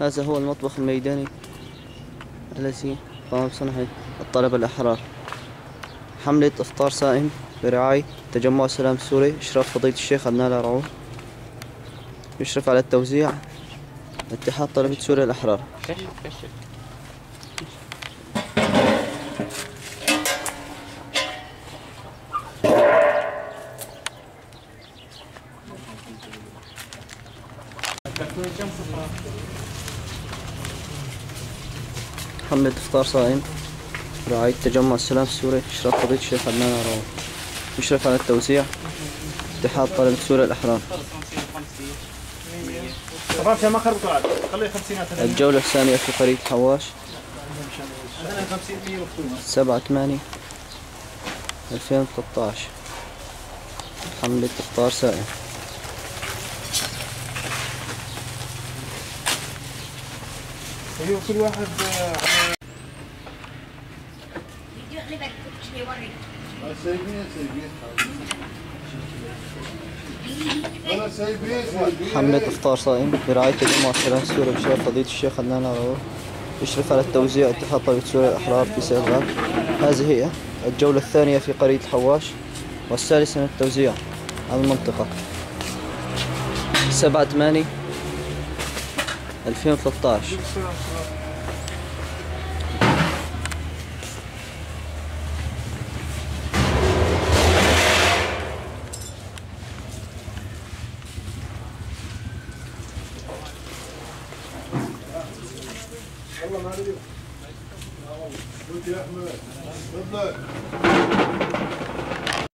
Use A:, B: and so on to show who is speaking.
A: هذا هو المطبخ الميداني الذي قام بصنعه الطلبة الأحرار. حملة إفطار صائم برعاية تجمع السلام السوري، إشراف فضيلة الشيخ عدنان العرعور. يشرف على التوزيع اتحاد طلبة سوريا الأحرار. حملة إفطار صائم برعاية تجمع السلام السوري، إشراف فضيلة الشيخ عدنان العرعور. يشرف على التوزيع اتحاد طلبة سوريا الأحرار. الجولة الثانية في قرية حواش، 7/8/2013. حملة إفطار صائم.
B: كل واحد
A: حملة إفطار صائم برعاية تجمع السلام السوري بإشراف فضيلة الشيخ عدنان العرعور. يشرف على التوزيع اتحاد طلبة سوريا الأحرار في سيرغاب. هذه هي الجولة الثانية في قرية حواش والثالثة من التوزيع على المنطقة. 7/8/2013.
B: والله ما ادري. قلت يا احمد تفضل.